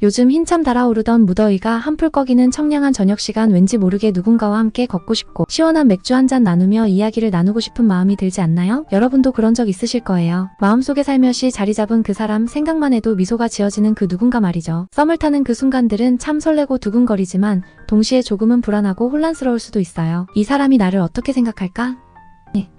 요즘 한참 달아오르던 무더위가 한풀 꺾이는 청량한 저녁시간 왠지 모르게 누군가와 함께 걷고 싶고 시원한 맥주 한 잔 나누며 이야기를 나누고 싶은 마음이 들지 않나요? 여러분도 그런 적 있으실 거예요. 마음속에 살며시 자리 잡은 그 사람 생각만 해도 미소가 지어지는 그 누군가 말이죠. 썸을 타는 그 순간들은 참 설레고 두근거리지만 동시에 조금은 불안하고 혼란스러울 수도 있어요. 이 사람이 나를 어떻게 생각할까?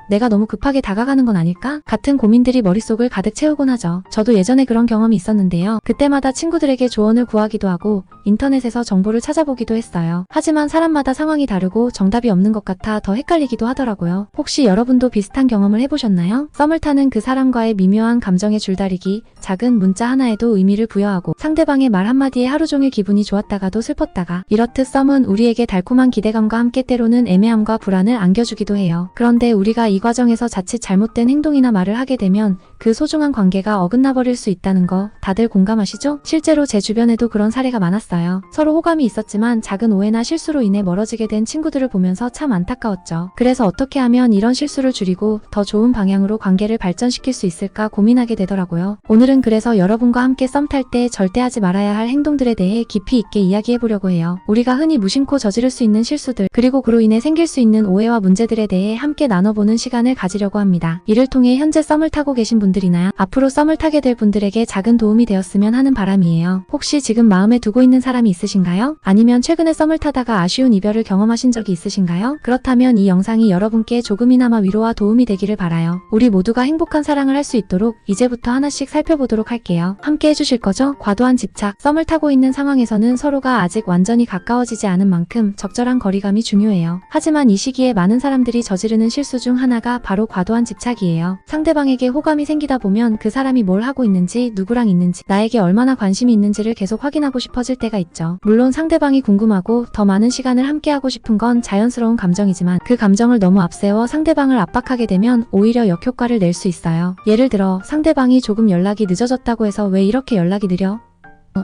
내가 너무 급하게 다가가는 건 아닐까? 같은 고민들이 머릿속을 가득 채우곤 하죠. 저도 예전에 그런 경험이 있었는데요. 그때마다 친구들에게 조언을 구하기도 하고 인터넷에서 정보를 찾아보기도 했어요. 하지만 사람마다 상황이 다르고 정답이 없는 것 같아 더 헷갈리기도 하더라고요. 혹시 여러분도 비슷한 경험을 해보셨나요? 썸을 타는 그 사람과의 미묘한 감정의 줄다리기, 작은 문자 하나에도 의미를 부여하고 상대방의 말 한마디에 하루 종일 기분이 좋았다가도 슬펐다가 이렇듯 썸은 우리에게 달콤한 기대감과 함께 때로는 애매함과 불안을 안겨주기도 해요. 그런데 우리가 이 과정에서 자칫 잘못된 행동이나 말을 하게 되면 그 소중한 관계가 어긋나버릴 수 있다는 거 다들 공감하시죠? 실제로 제 주변에도 그런 사례가 많았어요. 서로 호감이 있었지만 작은 오해나 실수로 인해 멀어지게 된 친구들을 보면서 참 안타까웠죠. 그래서 어떻게 하면 이런 실수를 줄이고 더 좋은 방향으로 관계를 발전시킬 수 있을까 고민하게 되더라고요. 오늘은 그래서 여러분과 함께 썸 탈 때 절대 하지 말아야 할 행동들에 대해 깊이 있게 이야기해보려고 해요. 우리가 흔히 무심코 저지를 수 있는 실수들 그리고 그로 인해 생길 수 있는 오해와 문제들에 대해 함께 나눠보는 시간을 가지려고 합니다. 이를 통해 현재 썸을 타고 계신 분들이나 앞으로 썸을 타게 될 분들에게 작은 도움이 되었으면 하는 바람이에요. 혹시 지금 마음에 두고 있는 사람이 있으신가요? 아니면 최근에 썸을 타다가 아쉬운 이별을 경험하신 적이 있으신가요? 그렇다면 이 영상이 여러분께 조금이나마 위로와 도움이 되기를 바라요. 우리 모두가 행복한 사랑을 할 수 있도록 이제부터 하나씩 살펴보도록 할게요. 함께 해주실 거죠? 과도한 집착. 썸을 타고 있는 상황에서는 서로가 아직 완전히 가까워지지 않은 만큼 적절한 거리감이 중요해요. 하지만 이 시기에 많은 사람들이 저지르는 실수 중 하나가 바로 과도한 집착이에요. 상대방에게 호감이 생기다 보면 그 사람이 뭘 하고 있는지, 누구랑 있는지, 나에게 얼마나 관심이 있는지를 계속 확인하고 싶어질 때가 있죠. 물론 상대방이 궁금하고 더 많은 시간을 함께하고 싶은 건 자연스러운 감정이지만 그 감정을 너무 앞세워 상대방을 압박하게 되면 오히려 역효과를 낼 수 있어요. 예를 들어 상대방이 조금 연락이 늦어졌다고 해서 왜 이렇게 연락이 느려?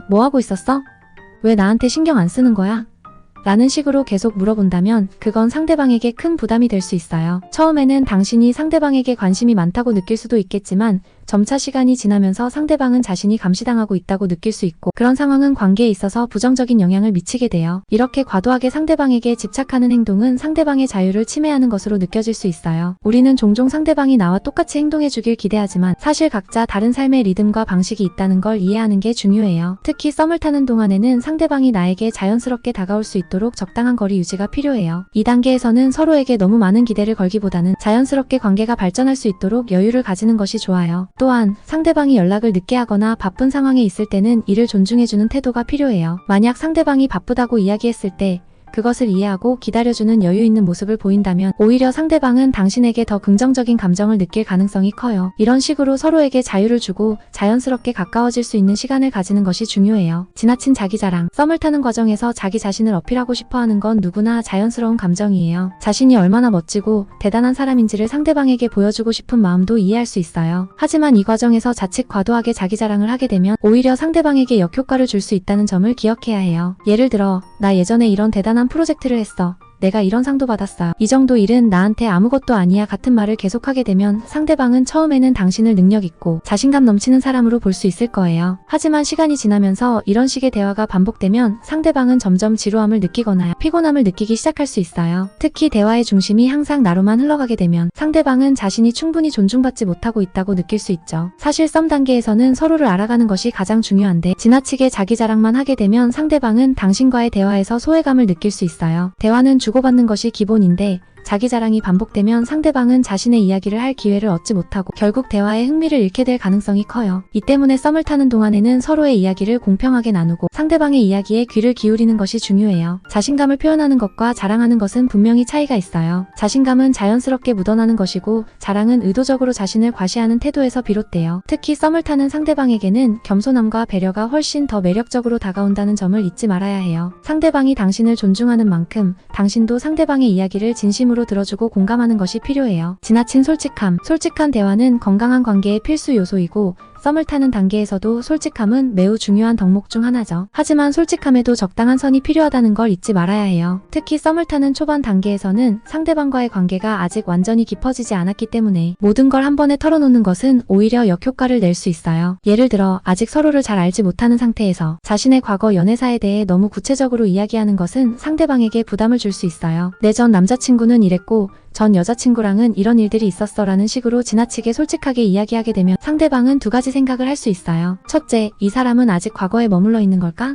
뭐 하고 있었어? 왜 나한테 신경 안 쓰는 거야? 라는 식으로 계속 물어본다면 그건 상대방에게 큰 부담이 될 수 있어요. 처음에는 당신이 상대방에게 관심이 많다고 느낄 수도 있겠지만 점차 시간이 지나면서 상대방은 자신이 감시당하고 있다고 느낄 수 있고 그런 상황은 관계에 있어서 부정적인 영향을 미치게 돼요. 이렇게 과도하게 상대방에게 집착하는 행동은 상대방의 자유를 침해하는 것으로 느껴질 수 있어요. 우리는 종종 상대방이 나와 똑같이 행동해주길 기대하지만 사실 각자 다른 삶의 리듬과 방식이 있다는 걸 이해하는 게 중요해요. 특히 썸을 타는 동안에는 상대방이 나에게 자연스럽게 다가올 수 있도록 적당한 거리 유지가 필요해요. 이 단계에서는 서로에게 너무 많은 기대를 걸기보다는 자연스럽게 관계가 발전할 수 있도록 여유를 가지는 것이 좋아요. 또한 상대방이 연락을 늦게 하거나 바쁜 상황에 있을 때는 이를 존중해주는 태도가 필요해요. 만약 상대방이 바쁘다고 이야기했을 때 그것을 이해하고 기다려주는 여유 있는 모습을 보인다면 오히려 상대방은 당신에게 더 긍정적인 감정을 느낄 가능성이 커요. 이런 식으로 서로에게 자유를 주고 자연스럽게 가까워질 수 있는 시간을 가지는 것이 중요해요. 지나친 자기 자랑. 썸을 타는 과정에서 자기 자신을 어필하고 싶어하는 건 누구나 자연스러운 감정이에요. 자신이 얼마나 멋지고 대단한 사람인지를 상대방에게 보여주고 싶은 마음도 이해할 수 있어요. 하지만 이 과정에서 자칫 과도하게 자기 자랑을 하게 되면 오히려 상대방에게 역효과를 줄 수 있다는 점을 기억해야 해요. 예를 들어 나 예전에 이런 대단한 프로젝트를 했어. 내가 이런 상도 받았어요. 이 정도 일은 나한테 아무것도 아니야 같은 말을 계속하게 되면 상대방은 처음에는 당신을 능력 있고 자신감 넘치는 사람으로 볼 수 있을 거예요. 하지만 시간이 지나면서 이런 식의 대화가 반복되면 상대방은 점점 지루함을 느끼거나 피곤함을 느끼기 시작할 수 있어요. 특히 대화의 중심이 항상 나로만 흘러가게 되면 상대방은 자신이 충분히 존중받지 못하고 있다고 느낄 수 있죠. 사실 썸 단계에서는 서로를 알아가는 것이 가장 중요한데 지나치게 자기 자랑만 하게 되면 상대방은 당신과의 대화에서 소외감을 느낄 수 있어요. 대화는 주고받는 것이 기본인데 자기 자랑이 반복되면 상대방은 자신의 이야기를 할 기회를 얻지 못하고 결국 대화에 흥미를 잃게 될 가능성이 커요. 이 때문에 썸을 타는 동안에는 서로의 이야기를 공평하게 나누고 상대방의 이야기에 귀를 기울이는 것이 중요해요. 자신감을 표현하는 것과 자랑하는 것은 분명히 차이가 있어요. 자신감은 자연스럽게 묻어나는 것이고 자랑은 의도적으로 자신을 과시하는 태도에서 비롯돼요. 특히 썸을 타는 상대방에게는 겸손함과 배려가 훨씬 더 매력적으로 다가온다는 점을 잊지 말아야 해요. 상대방이 당신을 존중하는 만큼 당신도 상대방의 이야기를 진심으로 들어주고 공감하는 것이 필요해요. 지나친 솔직함. 솔직한 대화는 건강한 관계의 필수 요소이고 썸을 타는 단계에서도 솔직함은 매우 중요한 덕목 중 하나죠. 하지만 솔직함에도 적당한 선이 필요하다는 걸 잊지 말아야 해요. 특히 썸을 타는 초반 단계에서는 상대방과의 관계가 아직 완전히 깊어지지 않았기 때문에 모든 걸 한 번에 털어놓는 것은 오히려 역효과를 낼 수 있어요. 예를 들어 아직 서로를 잘 알지 못하는 상태에서 자신의 과거 연애사에 대해 너무 구체적으로 이야기하는 것은 상대방에게 부담을 줄 수 있어요. 내 전 남자친구는 이랬고 전 여자친구랑은 이런 일들이 있었어 라는 식으로 지나치게 솔직하게 이야기하게 되면 상대방은 두 가지 생각을 할 수 있어요. 첫째, 이 사람은 아직 과거에 머물러 있는 걸까?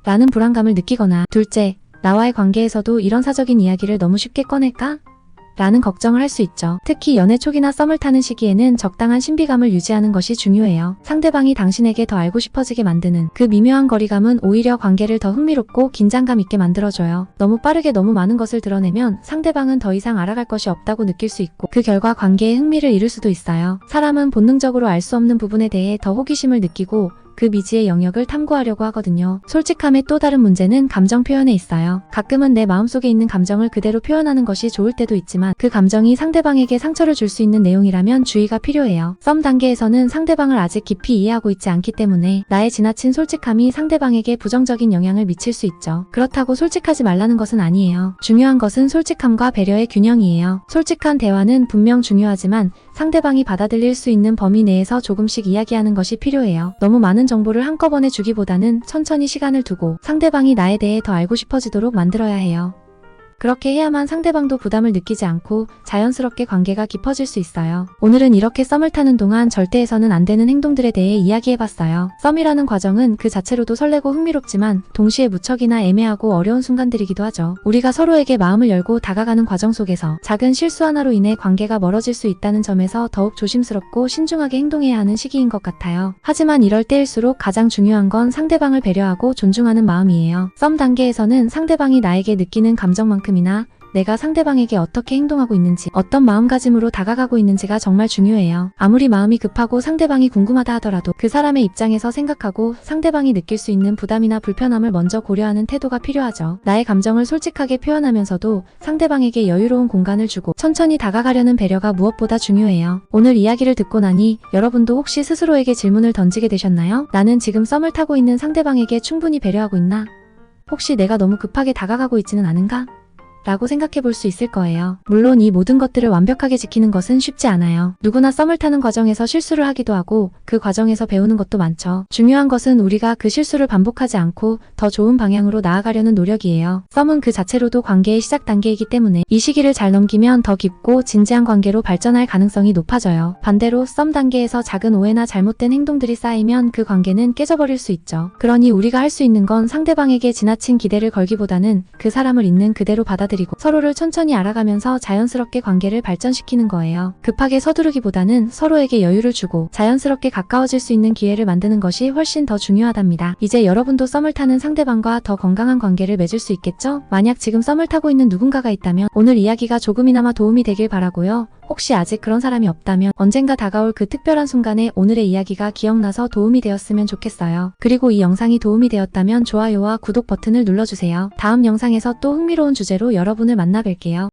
라는 불안감을 느끼거나, 둘째, 나와의 관계에서도 이런 사적인 이야기를 너무 쉽게 꺼낼까? 라는 걱정을 할 수 있죠. 특히 연애 초기나 썸을 타는 시기에는 적당한 신비감을 유지하는 것이 중요해요. 상대방이 당신에게 더 알고 싶어지게 만드는 그 미묘한 거리감은 오히려 관계를 더 흥미롭고 긴장감 있게 만들어줘요. 너무 빠르게 너무 많은 것을 드러내면 상대방은 더 이상 알아갈 것이 없다고 느낄 수 있고 그 결과 관계에 흥미를 잃을 수도 있어요. 사람은 본능적으로 알 수 없는 부분에 대해 더 호기심을 느끼고 그 미지의 영역을 탐구하려고 하거든요. 솔직함의 또 다른 문제는 감정 표현에 있어요. 가끔은 내 마음속에 있는 감정을 그대로 표현하는 것이 좋을 때도 있지만 그 감정이 상대방에게 상처를 줄 수 있는 내용이라면 주의가 필요해요. 썸 단계에서는 상대방을 아직 깊이 이해하고 있지 않기 때문에 나의 지나친 솔직함이 상대방에게 부정적인 영향을 미칠 수 있죠. 그렇다고 솔직하지 말라는 것은 아니에요. 중요한 것은 솔직함과 배려의 균형이에요. 솔직한 대화는 분명 중요하지만 상대방이 받아들일 수 있는 범위 내에서 조금씩 이야기하는 것이 필요해요. 너무 많은 정보를 한꺼번에 주기보다는 천천히 시간을 두고 상대방이 나에 대해 더 알고 싶어지도록 만들어야 해요. 그렇게 해야만 상대방도 부담을 느끼지 않고 자연스럽게 관계가 깊어질 수 있어요. 오늘은 이렇게 썸을 타는 동안 절대 해서는 안 되는 행동들에 대해 이야기해봤어요. 썸이라는 과정은 그 자체로도 설레고 흥미롭지만 동시에 무척이나 애매하고 어려운 순간들이기도 하죠. 우리가 서로에게 마음을 열고 다가가는 과정 속에서 작은 실수 하나로 인해 관계가 멀어질 수 있다는 점에서 더욱 조심스럽고 신중하게 행동해야 하는 시기인 것 같아요. 하지만 이럴 때일수록 가장 중요한 건 상대방을 배려하고 존중하는 마음이에요. 썸 단계에서는 상대방이 나에게 느끼는 감정만큼 이나 내가 상대방에게 어떻게 행동하고 있는지, 어떤 마음가짐으로 다가가고 있는지가 정말 중요해요. 아무리 마음이 급하고 상대방이 궁금하다 하더라도 그 사람의 입장에서 생각하고 상대방이 느낄 수 있는 부담이나 불편함을 먼저 고려하는 태도가 필요하죠. 나의 감정을 솔직하게 표현하면서도 상대방에게 여유로운 공간을 주고 천천히 다가가려는 배려가 무엇보다 중요해요. 오늘 이야기를 듣고 나니 여러분도 혹시 스스로에게 질문을 던지게 되셨나요? 나는 지금 썸을 타고 있는 상대방에게 충분히 배려하고 있나? 혹시 내가 너무 급하게 다가가고 있지는 않은가? 라고 생각해 볼 수 있을 거예요. 물론 이 모든 것들을 완벽하게 지키는 것은 쉽지 않아요. 누구나 썸을 타는 과정에서 실수를 하기도 하고 그 과정에서 배우는 것도 많죠. 중요한 것은 우리가 그 실수를 반복하지 않고 더 좋은 방향으로 나아가려는 노력이에요. 썸은 그 자체로도 관계의 시작 단계이기 때문에 이 시기를 잘 넘기면 더 깊고 진지한 관계로 발전할 가능성이 높아져요. 반대로 썸 단계에서 작은 오해나 잘못된 행동들이 쌓이면 그 관계는 깨져버릴 수 있죠. 그러니 우리가 할 수 있는 건 상대방에게 지나친 기대를 걸기보다는 그 사람을 있는 그대로 받아들이고 서로를 천천히 알아가면서 자연스럽게 관계를 발전시키는 거예요. 급하게 서두르기보다는 서로에게 여유를 주고 자연스럽게 가까워질 수 있는 기회를 만드는 것이 훨씬 더 중요하답니다. 이제 여러분도 썸을 타는 상대방과 더 건강한 관계를 맺을 수 있겠죠? 만약 지금 썸을 타고 있는 누군가가 있다면 오늘 이야기가 조금이나마 도움이 되길 바라고요. 혹시 아직 그런 사람이 없다면 언젠가 다가올 그 특별한 순간에 오늘의 이야기가 기억나서 도움이 되었으면 좋겠어요. 그리고 이 영상이 도움이 되었다면 좋아요와 구독 버튼을 눌러주세요. 다음 영상에서 또 흥미로운 주제로 여러분을 만나 뵐게요.